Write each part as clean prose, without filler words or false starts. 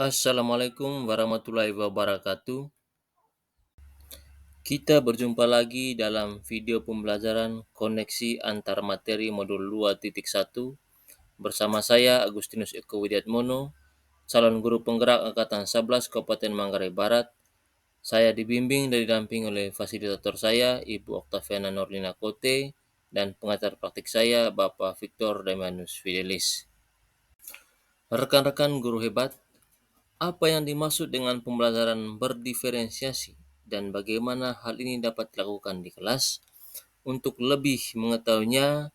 Assalamualaikum warahmatullahi wabarakatuh. Kita berjumpa lagi dalam video pembelajaran koneksi antar materi modul 2.1 bersama saya Agustinus Eko Widiatmono, calon guru penggerak angkatan 11 Kabupaten Manggarai Barat. Saya dibimbing dan didampingi oleh fasilitator saya Ibu Oktaviana Norlina Kote dan pengajar praktik saya Bapak Victor Damianus Fidelis. Rekan-rekan guru hebat, apa yang dimaksud dengan pembelajaran berdiferensiasi dan bagaimana hal ini dapat dilakukan di kelas? Untuk lebih mengetahuinya,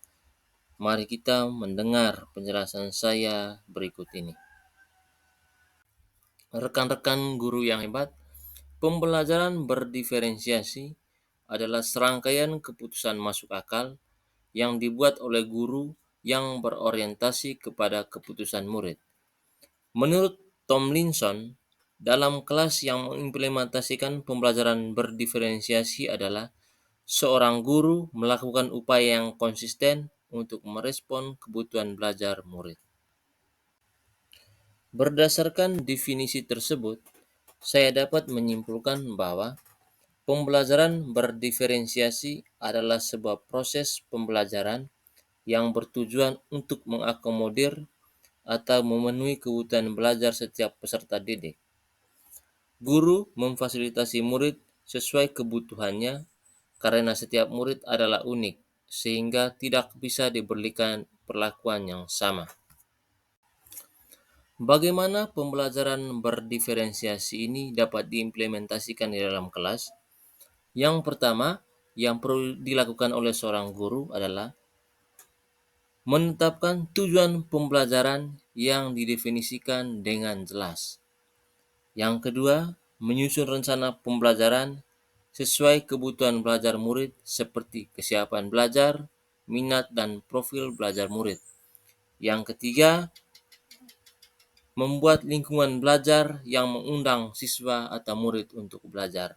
mari kita mendengar penjelasan saya berikut ini. Rekan-rekan guru yang hebat, pembelajaran berdiferensiasi adalah serangkaian keputusan masuk akal yang dibuat oleh guru yang berorientasi kepada keputusan murid. Menurut Tomlinson, dalam kelas yang mengimplementasikan pembelajaran berdiferensiasi adalah seorang guru melakukan upaya yang konsisten untuk merespon kebutuhan belajar murid. Berdasarkan definisi tersebut, saya dapat menyimpulkan bahwa pembelajaran berdiferensiasi adalah sebuah proses pembelajaran yang bertujuan untuk mengakomodir atau memenuhi kebutuhan belajar setiap peserta didik. Guru memfasilitasi murid sesuai kebutuhannya karena setiap murid adalah unik, sehingga tidak bisa diberikan perlakuan yang sama. Bagaimana pembelajaran berdiferensiasi ini dapat diimplementasikan di dalam kelas? Yang pertama, yang perlu dilakukan oleh seorang guru adalah menetapkan tujuan pembelajaran yang didefinisikan dengan jelas. Yang kedua, menyusun rencana pembelajaran sesuai kebutuhan belajar murid seperti kesiapan belajar, minat, dan profil belajar murid. Yang ketiga, membuat lingkungan belajar yang mengundang siswa atau murid untuk belajar.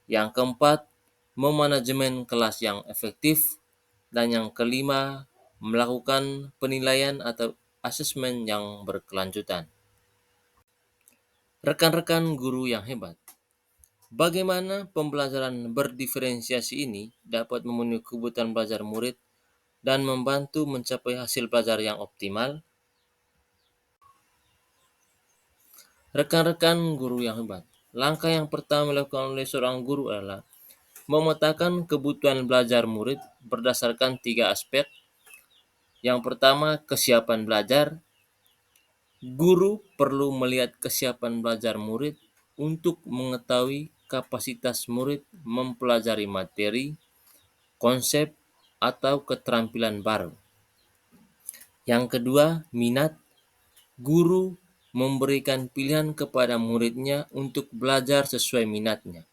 Yang keempat, memanajemen kelas yang efektif. Dan yang kelima, melakukan penilaian atau asesmen yang berkelanjutan. Rekan-rekan guru yang hebat, bagaimana pembelajaran berdiferensiasi ini dapat memenuhi kebutuhan belajar murid dan membantu mencapai hasil belajar yang optimal? Rekan-rekan guru yang hebat, langkah yang pertama dilakukan oleh seorang guru adalah memetakan kebutuhan belajar murid berdasarkan 3 aspek. Yang pertama, kesiapan belajar. Guru perlu melihat kesiapan belajar murid untuk mengetahui kapasitas murid mempelajari materi, konsep, atau keterampilan baru. Yang kedua, minat. Guru memberikan pilihan kepada muridnya untuk belajar sesuai minatnya.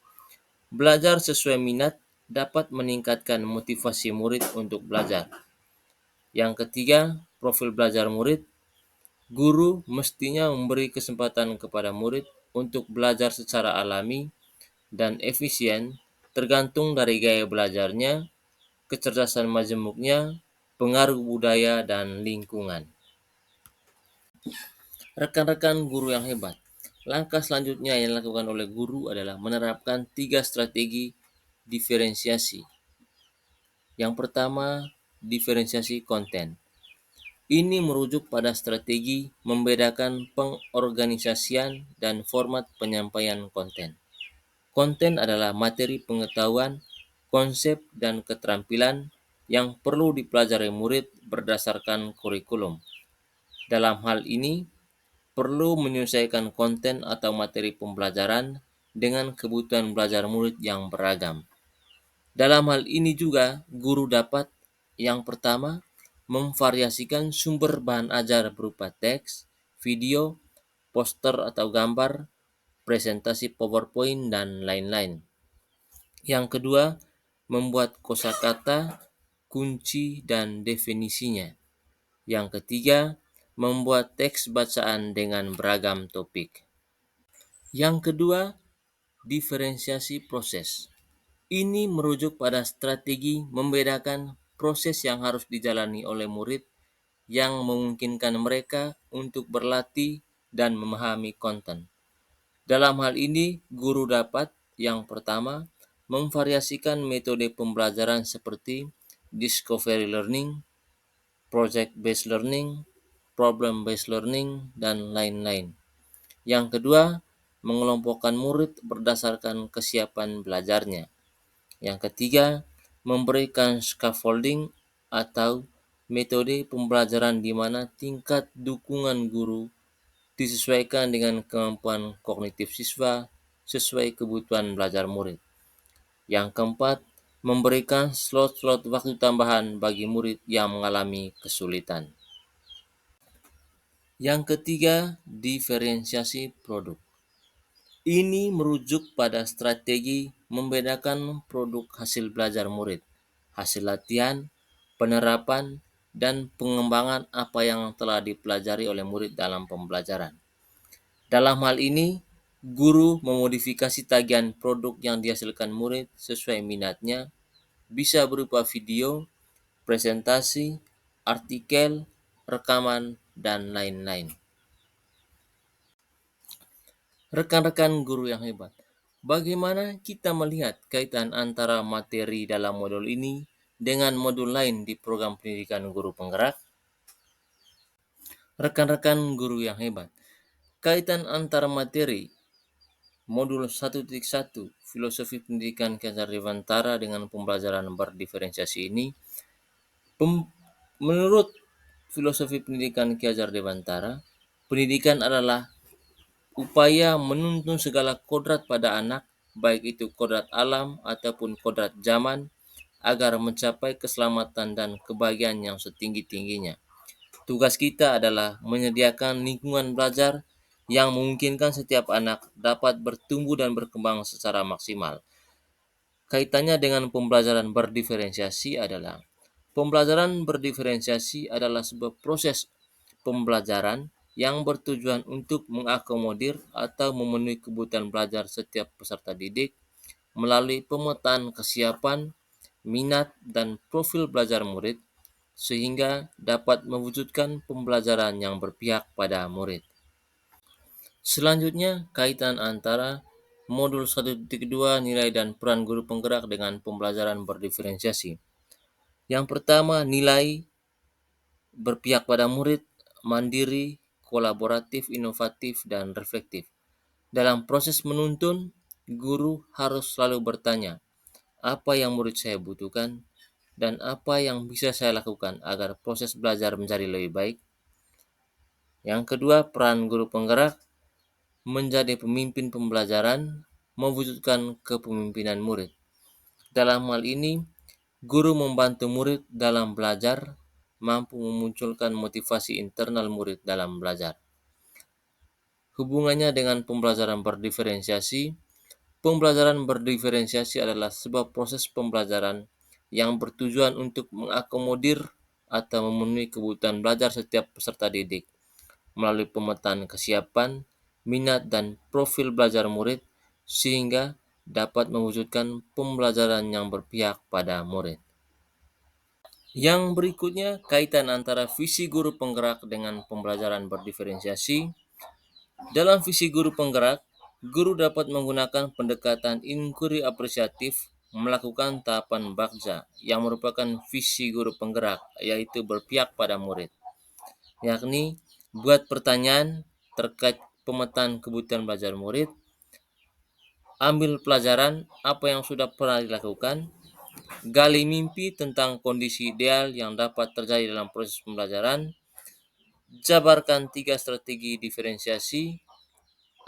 Belajar sesuai minat dapat meningkatkan motivasi murid untuk belajar. Yang ketiga, profil belajar murid. Guru mestinya memberi kesempatan kepada murid untuk belajar secara alami dan efisien tergantung dari gaya belajarnya, kecerdasan majemuknya, pengaruh budaya, dan lingkungan. Rekan-rekan guru yang hebat, langkah selanjutnya yang dilakukan oleh guru adalah menerapkan 3 strategi diferensiasi. Yang pertama, diferensiasi konten. Ini merujuk pada strategi membedakan pengorganisasian dan format penyampaian konten. Konten adalah materi pengetahuan, konsep, dan keterampilan yang perlu dipelajari murid berdasarkan kurikulum. Dalam hal ini, perlu menyesuaikan konten atau materi pembelajaran dengan kebutuhan belajar murid yang beragam. Dalam hal ini juga, guru dapat yang pertama, memvariasikan sumber bahan ajar berupa teks, video, poster atau gambar, presentasi PowerPoint, dan lain-lain. Yang kedua, membuat kosakata, kunci, dan definisinya. Yang ketiga, membuat teks bacaan dengan beragam topik. Yang kedua, diferensiasi proses. Ini merujuk pada strategi membedakan proses yang harus dijalani oleh murid yang memungkinkan mereka untuk berlatih dan memahami konten. Dalam hal ini, guru dapat yang pertama memvariasikan metode pembelajaran seperti discovery learning, project-based learning, problem-based learning, dan lain-lain. Yang kedua, mengelompokkan murid berdasarkan kesiapan belajarnya. Yang ketiga, memberikan scaffolding atau metode pembelajaran di mana tingkat dukungan guru disesuaikan dengan kemampuan kognitif siswa sesuai kebutuhan belajar murid. Yang keempat, memberikan slot-slot waktu tambahan bagi murid yang mengalami kesulitan. Yang ketiga, diferensiasi produk. Ini merujuk pada strategi membedakan produk hasil belajar murid, hasil latihan, penerapan, dan pengembangan apa yang telah dipelajari oleh murid dalam pembelajaran. Dalam hal ini, guru memodifikasi tagihan produk yang dihasilkan murid sesuai minatnya, bisa berupa video, presentasi, artikel, rekaman, dan lain-lain. Rekan-rekan guru yang hebat, bagaimana kita melihat kaitan antara materi dalam modul ini dengan modul lain di program pendidikan guru penggerak? Rekan-rekan guru yang hebat, kaitan antara materi modul 1.1 Filosofi Pendidikan Ki Hajar Dewantara dengan pembelajaran berdiferensiasi ini, menurut filosofi pendidikan Ki Hajar Dewantara, pendidikan adalah upaya menuntun segala kodrat pada anak, baik itu kodrat alam ataupun kodrat zaman, agar mencapai keselamatan dan kebahagiaan yang setinggi-tingginya. Tugas kita adalah menyediakan lingkungan belajar yang memungkinkan setiap anak dapat bertumbuh dan berkembang secara maksimal. Kaitannya dengan pembelajaran berdiferensiasi adalah pembelajaran berdiferensiasi adalah sebuah proses pembelajaran yang bertujuan untuk mengakomodir atau memenuhi kebutuhan belajar setiap peserta didik melalui pemetaan kesiapan, minat, dan profil belajar murid sehingga dapat mewujudkan pembelajaran yang berpihak pada murid. Selanjutnya, kaitan antara modul 1.2 nilai dan peran guru penggerak dengan pembelajaran berdiferensiasi. Yang pertama, nilai berpihak pada murid, mandiri, kolaboratif, inovatif, dan reflektif. Dalam proses menuntun, guru harus selalu bertanya, apa yang murid saya butuhkan dan apa yang bisa saya lakukan agar proses belajar menjadi lebih baik. Yang kedua, peran guru penggerak menjadi pemimpin pembelajaran, mewujudkan kepemimpinan murid. Dalam hal ini, guru membantu murid dalam belajar, mampu memunculkan motivasi internal murid dalam belajar. Hubungannya dengan pembelajaran berdiferensiasi, pembelajaran berdiferensiasi adalah sebuah proses pembelajaran yang bertujuan untuk mengakomodir atau memenuhi kebutuhan belajar setiap peserta didik melalui pemetaan kesiapan, minat, dan profil belajar murid sehingga dapat mewujudkan pembelajaran yang berpihak pada murid. Yang berikutnya, kaitan antara visi guru penggerak dengan pembelajaran berdiferensiasi. Dalam visi guru penggerak, guru dapat menggunakan pendekatan inquiry apresiatif melakukan tahapan bagja yang merupakan visi guru penggerak, yaitu berpihak pada murid, yakni buat pertanyaan terkait pemetaan kebutuhan belajar murid, ambil pelajaran apa yang sudah pernah dilakukan, gali mimpi tentang kondisi ideal yang dapat terjadi dalam proses pembelajaran, jabarkan 3 strategi diferensiasi,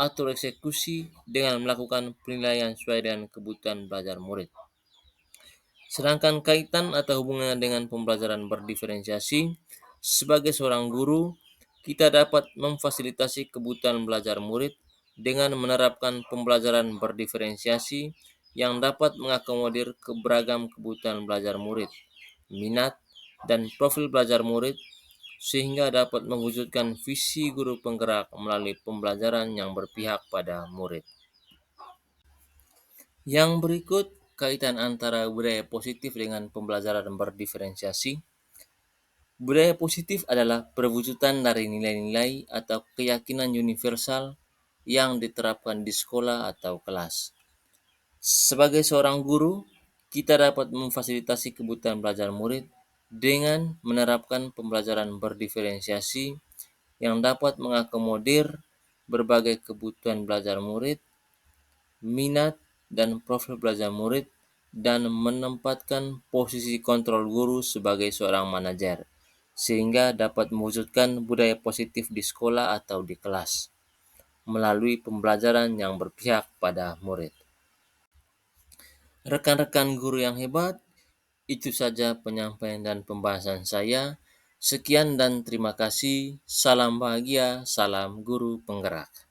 atur eksekusi dengan melakukan penilaian sesuai dengan kebutuhan belajar murid. Sedangkan kaitan atau hubungannya dengan pembelajaran berdiferensiasi, sebagai seorang guru, kita dapat memfasilitasi kebutuhan belajar murid dengan menerapkan pembelajaran berdiferensiasi yang dapat mengakomodir keberagam kebutuhan belajar murid, minat, dan profil belajar murid sehingga dapat mewujudkan visi guru penggerak melalui pembelajaran yang berpihak pada murid. Yang berikut, kaitan antara budaya positif dengan pembelajaran berdiferensiasi. Budaya positif adalah perwujudan dari nilai-nilai atau keyakinan universal yang diterapkan di sekolah atau kelas. Sebagai seorang guru, kita dapat memfasilitasi kebutuhan belajar murid dengan menerapkan pembelajaran berdiferensiasi yang dapat mengakomodir berbagai kebutuhan belajar murid, minat, dan profil belajar murid, dan menempatkan posisi kontrol guru sebagai seorang manajer, sehingga dapat mewujudkan budaya positif di sekolah atau di kelas melalui pembelajaran yang berpihak pada murid. Rekan-rekan guru yang hebat, itu saja penyampaian dan pembahasan saya. Sekian dan terima kasih. Salam bahagia, salam guru penggerak.